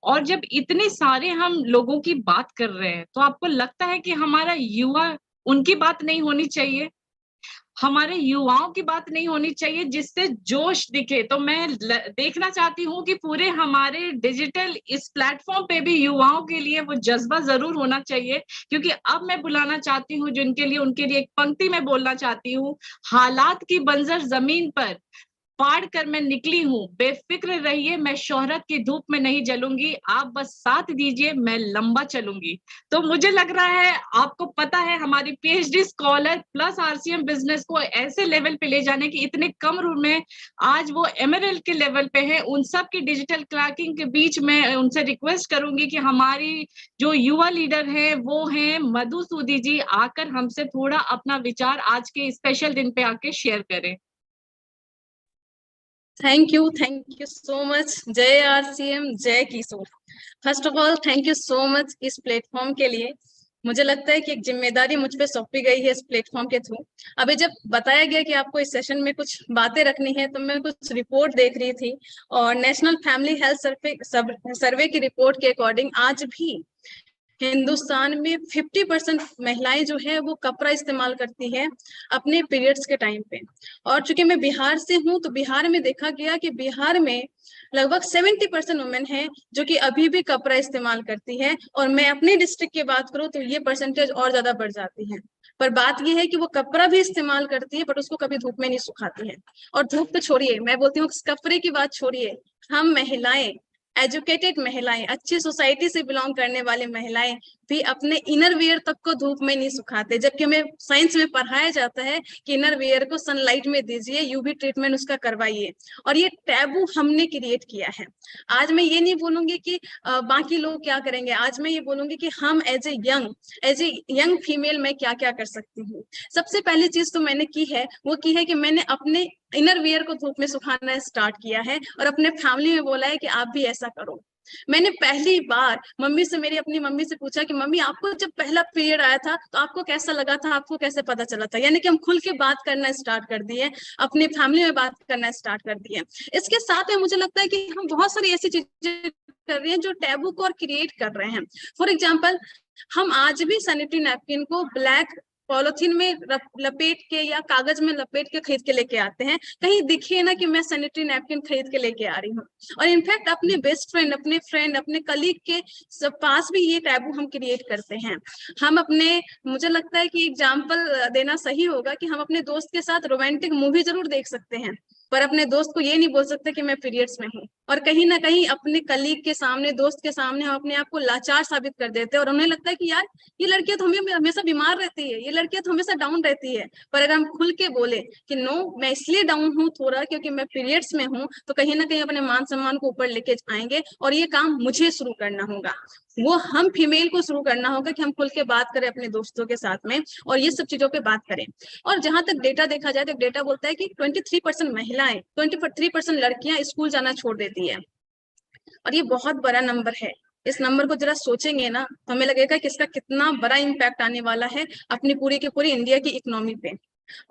और जब इतने सारे हम लोगों की बात कर रहे हैं, तो आपको लगता है कि हमारा युवा, उनकी बात नहीं होनी चाहिए, हमारे युवाओं की बात नहीं होनी चाहिए जिससे जोश दिखे? तो मैं देखना चाहती हूँ कि पूरे हमारे डिजिटल इस प्लेटफॉर्म पे भी युवाओं के लिए वो जज्बा जरूर होना चाहिए। क्योंकि अब मैं बुलाना चाहती हूँ जिनके लिए, उनके लिए एक पंक्ति में बोलना चाहती हूँ। हालात की बंजर जमीन पर फाड़ कर मैं निकली हूँ, बेफिक्र रहिए, मैं शोहरत की धूप में नहीं जलूंगी, आप बस साथ दीजिए, मैं लंबा चलूंगी। तो मुझे लग रहा है, आपको पता है, हमारी PhD scholar plus RCM business को ऐसे लेवल पे ले जाने की, इतने कम रूम में आज वो एमएरएल के लेवल पे है। उन सब की डिजिटल क्रैकिंग के बीच में उनसे रिक्वेस्ट करूंगी कि हमारी जो युवा लीडर है वो है मधु सूदी जी, आकर हमसे थोड़ा अपना विचार आज के स्पेशल दिन पे आके शेयर करें। Thank you so much. जय आरसीएम, जय Kishore. First of all thank you so much इस प्लेटफॉर्म के लिए। मुझे लगता है कि एक जिम्मेदारी मुझ पे सौंपी गई है इस प्लेटफॉर्म के थ्रू। अभी जब बताया गया कि आपको इस सेशन में कुछ बातें रखनी है, तो मैं कुछ रिपोर्ट देख रही थी, और नेशनल फैमिली हेल्थ सर्वे की रिपोर्ट के अकॉर्डिंग आज भी हिंदुस्तान में 50% महिलाएं जो है वो कपड़ा इस्तेमाल करती है अपने पीरियड्स के टाइम पे। और चूंकि मैं बिहार से हूँ, तो बिहार में देखा गया कि बिहार में लगभग 70% वुमेन है जो कि अभी भी कपड़ा इस्तेमाल करती है। और मैं अपने डिस्ट्रिक्ट की बात करूँ तो ये परसेंटेज और ज्यादा बढ़ जाती है। पर बात यह है कि वो कपड़ा भी इस्तेमाल करती है, बट उसको कभी धूप में नहीं सुखाती है। और धूप तो छोड़िए, मैं बोलती हूँ कपड़े की बात छोड़िए, हम महिलाएं, एजुकेटेड महिलाएं, अच्छी सोसाइटी से बिलोंग करने वाली महिलाएं भी अपने इनर वियर तक को धूप में नहीं सुखाते। जबकि हमें साइंस में पढ़ाया जाता है कि इनर वियर को सनलाइट में दीजिए, यूवी ट्रीटमेंट उसका करवाइए। और ये टैबू हमने क्रिएट किया है। आज मैं ये नहीं बोलूंगी कि बाकी लोग क्या करेंगे, आज मैं ये बोलूंगी कि हम एज ए यंग फीमेल मैं क्या क्या कर सकती हूँ। सबसे पहली चीज तो मैंने की है, वो की है कि मैंने अपने इनर वियर को धूप में सुखाना स्टार्ट किया है, और अपने फैमिली में बोला है कि आप भी ऐसा करो। मैंने पहली बार मेरी अपनी मम्मी से पूछा कि मम्मी, आपको जब पहला पीरियड आया था तो आपको कैसा लगा था, आपको कैसे पता चला था। यानी कि हम खुल के बात करना स्टार्ट कर दिए, अपनी फैमिली में बात करना स्टार्ट कर दिए। इसके साथ में मुझे लगता है कि हम बहुत सारी ऐसी चीजें कर रहे हैं जो टैबू को और क्रिएट कर रहे हैं। फॉर एग्जाम्पल, हम आज भी सैनिटरी नैपकिन को ब्लैक पॉलिथीन में लपेट के या कागज में लपेट के खरीद के लेके आते हैं, कहीं दिखे ना कि मैं सैनिटरी नैपकिन खरीद के लेके आ रही हूँ। और इनफैक्ट अपने बेस्ट फ्रेंड, अपने फ्रेंड, अपने कलीग के पास भी ये टैबू हम क्रिएट करते हैं। हम अपने, मुझे लगता है कि एग्जाम्पल देना सही होगा कि हम अपने दोस्त के साथ रोमांटिक मूवी जरूर देख सकते हैं, पर अपने दोस्त को ये नहीं बोल सकते कि मैं पीरियड्स में हूँ। और कहीं ना कहीं अपने कलीग के सामने, दोस्त के सामने हम अपने आप को लाचार साबित कर देते हैं, और उन्हें लगता है कि यार ये लड़कियां तो हमें हमेशा बीमार रहती है, ये लड़कियां तो हमेशा डाउन रहती है। पर अगर हम खुल के बोले कि नो, मैं इसलिए डाउन हूँ थोड़ा क्योंकि मैं पीरियड्स में हूँ, तो कहीं ना कहीं अपने मान सम्मान को ऊपर लेके आएंगे, और ये काम मुझे शुरू करना होगा। वो हम फीमेल को शुरू करना होगा कि हम खुल के बात करें अपने दोस्तों के साथ में, और ये सब चीजों पे बात करें। और जहां तक डेटा देखा जाए तो डेटा बोलता है कि 23% महिलाएं, 23% लड़कियां स्कूल जाना छोड़ देती है। और ये बहुत बड़ा नंबर है। इस नंबर को जरा सोचेंगे ना, तो हमें लगेगा कि इसका कितना बड़ा इम्पैक्ट आने वाला है अपनी पूरी की पूरी इंडिया की इकोनॉमी पे।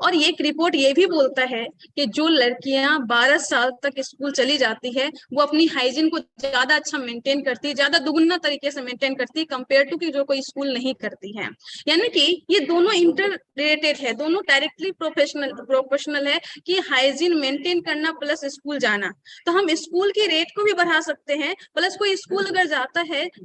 और ये एक रिपोर्ट ये भी बोलता है कि जो लड़कियां 12 साल तक स्कूल चली जाती है, वो अपनी हाइजीन को ज्यादा अच्छा मेंटेन करती है, ज्यादा दुगुना तरीके से मेंटेन करती है कंपेयर टू कि जो कोई स्कूल नहीं करती है। यानी कि ये दोनों इंटर रिलेटेड है, दोनों डायरेक्टली प्रोफेशनल है कि हाइजीन मेंटेन करना प्लस स्कूल जाना। तो हम स्कूल के रेट को भी बढ़ा सकते हैं, प्लस कोई स्कूल अगर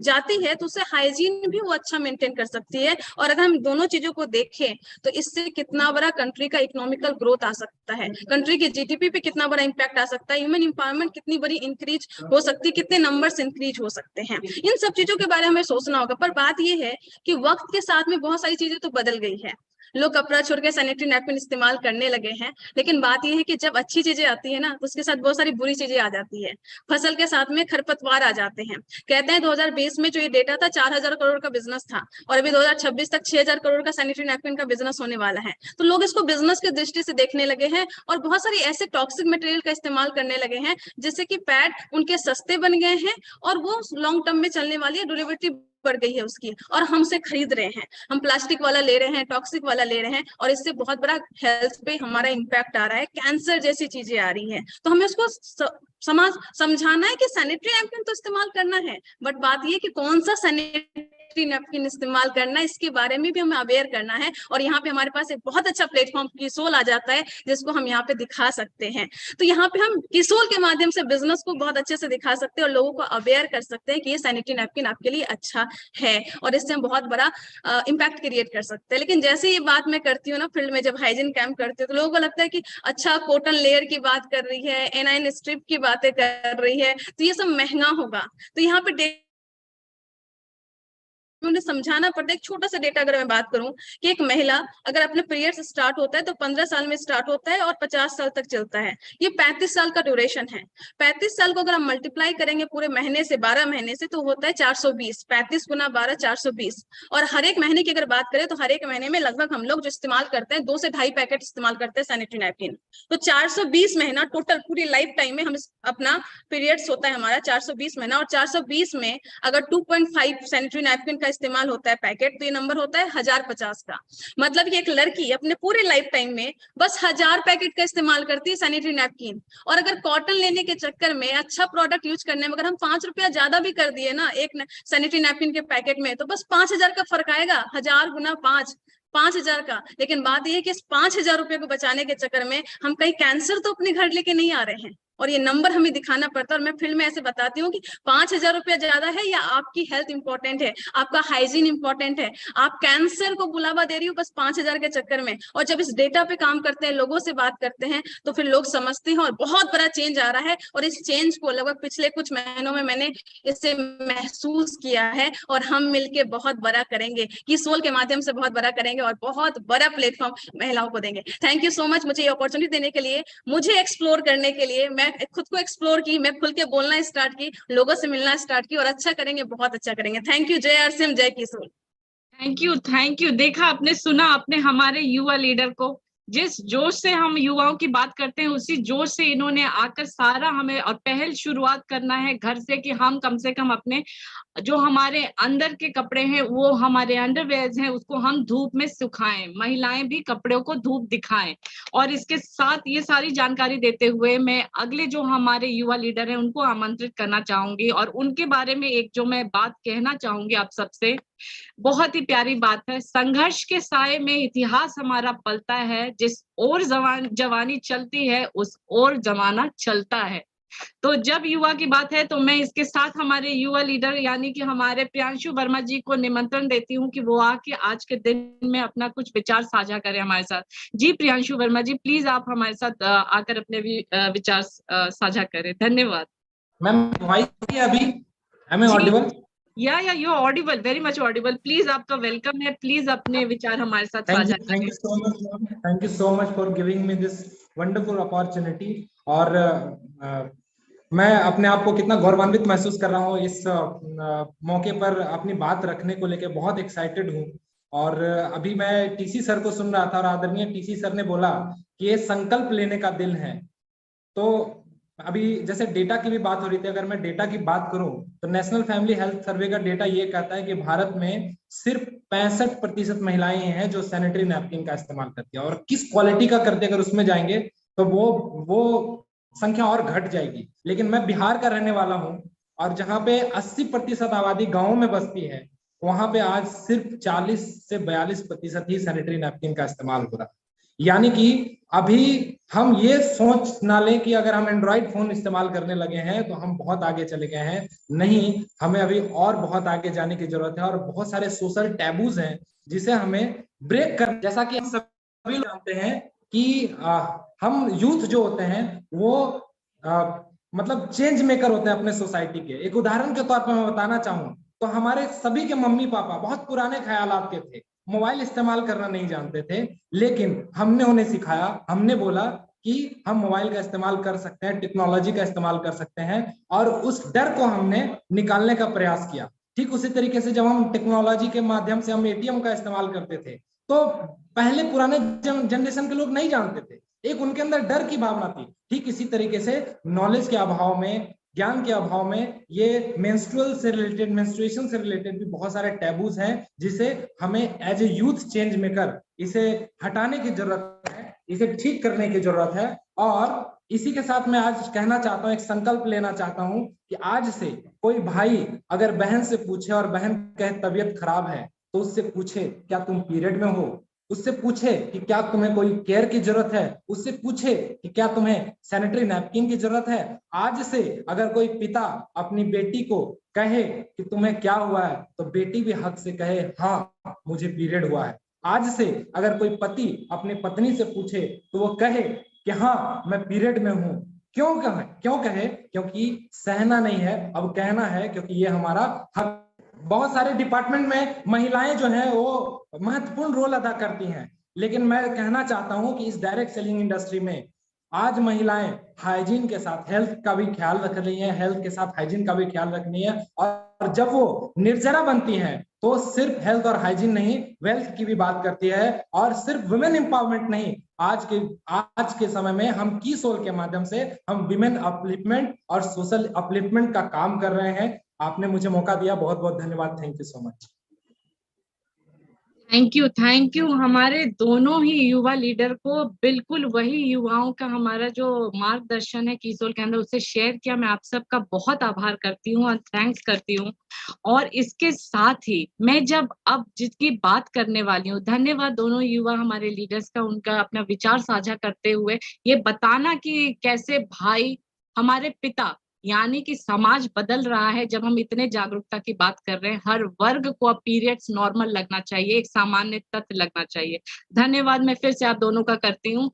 जाती है तो उसे हाइजीन भी वो अच्छा मेंटेन कर सकती है। और अगर हम दोनों चीजों को देखें तो इससे कितना बड़ा कंट्री का इकोनॉमिकल ग्रोथ आ सकता है, कंट्री के जीडीपी पे कितना बड़ा इंपैक्ट आ सकता है, ह्यूमन एम्पावरमेंट कितनी बड़ी इंक्रीज हो सकती है, कितने नंबर्स इंक्रीज हो सकते हैं। इन सब चीजों के बारे में हमें सोचना होगा। पर बात यह है कि वक्त के साथ में बहुत सारी चीजें तो बदल गई है, लोग कपड़ा छोड़ के सैनिटरी नैपकिन इस्तेमाल करने लगे हैं। लेकिन बात यह है कि जब अच्छी चीजें आती है ना, तो उसके साथ बहुत सारी बुरी चीजें आ जाती है। फसल के साथ में खरपतवार आ जाते हैं। कहते हैं 2020 में जो ये डेटा था 4,000 करोड़ का बिजनेस था, और अभी 2026 तक 6,000 करोड़ का सैनिटरी नैपकिन का बिजनेस होने वाला है। तो लोग इसको बिजनेस की दृष्टि से देखने लगे हैं, और बहुत सारी ऐसे टॉक्सिक मटेरियल का इस्तेमाल करने लगे हैं जिससे कि पैड उनके सस्ते बन गए हैं, और वो लॉन्ग टर्म में चलने वाली ड्यूरेबिलिटी बढ़ गई है उसकी, और हमसे खरीद रहे हैं, हम प्लास्टिक वाला ले रहे हैं, टॉक्सिक वाला ले रहे हैं, और इससे बहुत बड़ा हेल्थ पे हमारा इम्पैक्ट आ रहा है, कैंसर जैसी चीजें आ रही हैं। तो हमें उसको समाज समझाना है कि सैनिटरी नैपकिन तो इस्तेमाल करना है, बट बात ये कि कौन सा सैनिटरी नैपकिन इस्तेमाल करना है, इसके बारे में भी हमें अवेयर करना है। और यहाँ पे हमारे पास एक बहुत अच्छा प्लेटफॉर्म किसोल आ जाता है, जिसको हम यहाँ पे दिखा सकते हैं। तो यहाँ पे हम किसोल के माध्यम से बिजनेस को बहुत अच्छे से दिखा सकते हैं और लोगों को अवेयर कर सकते हैं कि ये सैनिटरी नैपकिन आपके लिए अच्छा है, और इससे हम बहुत बड़ा इम्पैक्ट क्रिएट कर सकते हैं। लेकिन जैसे ये बात मैं करती हूँ ना फील्ड में, जब हाइजीन कैंप करती हूँ, तो लोगों को लगता है कि अच्छा कॉटन लेयर की बात कर रही है, एनाइन स्ट्रिप की बातें कर रही है, तो ये सब महंगा होगा। तो यहाँ पे उन्हें समझाना पड़ता है। एक छोटा सा डेटा अगर मैं बात करूं कि एक महिला अगर अपने पीरियड्स स्टार्ट होता है तो 15 साल में स्टार्ट होता है और 50 साल तक चलता है। ये 35 साल का ड्यूरेशन है। 35 साल को अगर हम मल्टीप्लाई करेंगे पूरे महीने से, 12 महीने से, तो होता है 420। 35 गुना 12, 420। और हर एक महीने की अगर बात करें तो हर एक महीने में लगभग हम लोग जो इस्तेमाल करते हैं 2 से 2.5 पैकेट इस्तेमाल करते हैं सैनिटरी नैपकिन। तो 420 महीना टोटल पूरी लाइफ टाइम में हम अपना पीरियड्स होता है हमारा 420 महीना, और 420 में अगर 2.5 सैनिटरी नैपकिन का इस्तेमाल होता है पैकेट, तो ये नंबर होता है 1050 का। मतलब कि एक लड़की अपने पूरे लाइफ टाइम में बस 1000 पैकेट का इस्तेमाल करती है सैनिटरी नैपकिन। और अगर कॉटन लेने के चक्कर में, अच्छा प्रोडक्ट यूज करने में अगर हम 5 रुपया ज्यादा भी कर दिए ना एक सैनिटरी नैपकिन के पैकेट में, तो बस 5000 का फर्क आएगा। 1000 गुना 5, 5000 का। लेकिन बात यह है कि इस 5000 रुपए को बचाने के चक्कर में हम कहीं कैंसर तो अपने घर लेके नहीं आ रहे हैं, और ये नंबर हमें दिखाना पड़ता है। और मैं फील्ड में ऐसे बताती हूँ कि 5000 रुपया ज्यादा है या आपकी हेल्थ इंपॉर्टेंट है, आपका हाइजीन इंपॉर्टेंट है, आप कैंसर को बुलावा दे रही हो बस 5000 के चक्कर में। और जब इस डेटा पे काम करते हैं, लोगों से बात करते हैं, तो फिर लोग समझते हैं और बहुत बड़ा चेंज आ रहा है। और इस चेंज को लगभग पिछले कुछ महीनों में मैंने इसे महसूस किया है, और हम मिलके बहुत बड़ा करेंगे, किसोल के माध्यम से बहुत बड़ा करेंगे और बहुत बड़ा प्लेटफॉर्म महिलाओं को देंगे। थैंक यू सो मच मुझे ये अपॉर्चुनिटी देने के लिए, मुझे एक्सप्लोर करने के लिए। मैं खुद को एक्सप्लोर की, मैं खुल के बोलना स्टार्ट की, लोगों से मिलना स्टार्ट की, और अच्छा करेंगे, बहुत अच्छा करेंगे। Thank you. जय आरसीएम, जय Kishore. Thank you, thank you. देखा आपने, सुना आपने हमारे युवा लीडर को। जिस जोश से हम युवाओं की बात करते हैं, उसी जोश से इन्होंने आकर सारा हमें, और पहल शुरुआत करना है घर से, कि हम कम से कम अपने जो हमारे अंदर के कपड़े हैं, वो हमारे अंडरवेयर्स हैं, उसको हम धूप में सुखाएं। महिलाएं भी कपड़ों को धूप दिखाएं। और इसके साथ ये सारी जानकारी देते हुए मैं अगले जो हमारे युवा लीडर हैं उनको आमंत्रित करना चाहूंगी, और उनके बारे में एक जो मैं बात कहना चाहूंगी आप सबसे, बहुत ही प्यारी बात है। संघर्ष के साए में इतिहास हमारा पलता है, जिस ओर जवानी चलती है उस ओर जमाना चलता है। तो जब युवा की बात है, तो मैं इसके साथ हमारे युवा लीडर यानी कि हमारे प्रियांशु वर्मा जी को निमंत्रण देती हूँ कि वो आके आज के दिन में अपना कुछ विचार साझा करें हमारे साथ। जी प्रियांशु वर्मा जी, प्लीज आप हमारे साथ आकर अपने विचार साझा करें। धन्यवाद। मैम वॉइस अभी am I audible? या you Audible, very much Audible. Please, आपका वेलकम है। प्लीज अपने विचार हमारे साथ साझा करें। Thank you so much for giving me this wonderful opportunity. और मैं अपने आप को कितना गौरवान्वित महसूस कर रहा हूँ इस मौके पर अपनी बात रखने को लेके बहुत एक्साइटेड हूँ। और अभी मैं टीसी सर को सुन रहा था, और आदरणीय टीसी सर ने बोला कि ये संकल्प लेने का दिन है। तो अभी जैसे डेटा की भी बात हो रही थी, अगर मैं डेटा की बात करूं तो नेशनल फैमिली हेल्थ सर्वे का डेटा ये कहता है कि भारत में सिर्फ 65% महिलाएं हैं जो सैनिटरी नैपकिन का इस्तेमाल करती है। और किस क्वालिटी का करती है, अगर उसमें जाएंगे तो वो संख्या और घट जाएगी। लेकिन मैं बिहार का रहने वाला हूं, और जहां पे 80% आबादी गाँव में बसती है, वहां पे आज सिर्फ 40 से 42% ही सैनिटरी नैपकिन का इस्तेमाल हो रहा है। यानी कि अभी हम ये सोच ना लें कि अगर हम एंड्रॉइड फोन इस्तेमाल करने लगे हैं तो हम बहुत आगे चले गए हैं। नहीं, हमें अभी और बहुत आगे जाने की जरूरत है, और बहुत सारे सोशल टैबूज हैं जिसे हमें ब्रेक कर। जैसा कि हम सभी जानते हैं कि हम यूथ जो होते हैं वो मतलब चेंज मेकर होते हैं अपने सोसाइटी के। एक उदाहरण के तौर पर मैं बताना चाहूँ तो हमारे सभी के मम्मी पापा बहुत पुराने ख्यालात के थे, मोबाइल इस्तेमाल करना नहीं जानते थे, लेकिन हमने उन्हें सिखाया। हमने बोला कि हम मोबाइल का इस्तेमाल कर सकते हैं, टेक्नोलॉजी का इस्तेमाल कर सकते हैं, और उस डर को हमने निकालने का प्रयास किया। ठीक उसी तरीके से जब हम टेक्नोलॉजी के माध्यम से हम एटीएम का इस्तेमाल करते थे, तो पहले पुराने जनरेशन के लोग नहीं जानते थे, एक उनके अंदर डर की भावना थी। ठीक इसी तरीके से नॉलेज के अभाव में ज्ञान के अभाव में ये मेंस्ट्रुएशन से रिलेटेड भी बहुत सारे टैबूज हैं, जिसे हमें as a youth change maker इसे हटाने की जरूरत है, इसे ठीक करने की जरूरत है। और इसी के साथ मैं आज कहना चाहता हूँ, एक संकल्प लेना चाहता हूँ कि आज से कोई भाई अगर बहन से पूछे और बहन कहे तबीयत खराब है, तो उससे पूछे क्या तुम पीरियड में हो, उससे पूछे कि क्या तुम्हें कोई केयर की जरूरत है, उससे पूछे कि क्या तुम्हें सैनिटरी नैपकिन की जरूरत है। आज से अगर कोई पिता अपनी बेटी को कहे कि तुम्हें क्या हुआ है, तो बेटी भी हक से कहे हाँ मुझे पीरियड हुआ है। आज से अगर कोई पति अपनी पत्नी से पूछे तो वो कहे कि हाँ मैं पीरियड में हूं। क्यों कहे? क्योंकि सहना नहीं है, अब कहना है, क्योंकि ये हमारा हक। बहुत सारे डिपार्टमेंट में महिलाएं जो हैं वो महत्वपूर्ण रोल अदा करती हैं, लेकिन मैं कहना चाहता हूं कि इस डायरेक्ट सेलिंग इंडस्ट्री में आज महिलाएं हाइजीन के साथ हेल्थ का भी ख्याल रख रही हैं, हेल्थ के साथ हाइजीन का भी ख्याल रख रही है। और जब वो निर्जरा बनती हैं तो सिर्फ हेल्थ और हाइजीन नहीं, वेल्थ की भी बात करती है। और सिर्फ वुमेन एम्पावरमेंट नहीं, आज के समय में हम की सोल के माध्यम से हम विमेन अपलिफ्टमेंट और सोशल अपलिफ्टमेंट का काम कर रहे हैं। आपने मुझे मौका दिया, बहुत बहुत धन्यवाद। Thank you so much. Thank you हमारे दोनों ही युवा लीडर को बिल्कुल वही युवाओं का हमारा जो मार्गदर्शन है कीसोल के अंदर उसे शेयर किया। मैं आप सबका बहुत आभार करती हूँ और थैंक्स करती हूँ। और इसके साथ ही मैं जब अब जिसकी बात करने वाली हूँ, धन्यवाद दोनों युवा हमारे लीडर्स का, उनका अपना विचार साझा करते हुए ये बताना कि कैसे भाई हमारे पिता यानी कि समाज बदल रहा है। जब हम इतने जागरूकता की बात कर रहे हैं, हर वर्ग को अब पीरियड्स नॉर्मल लगना चाहिए, एक सामान्य तथ्य लगना चाहिए। धन्यवाद मैं फिर से आप दोनों का करती हूँ।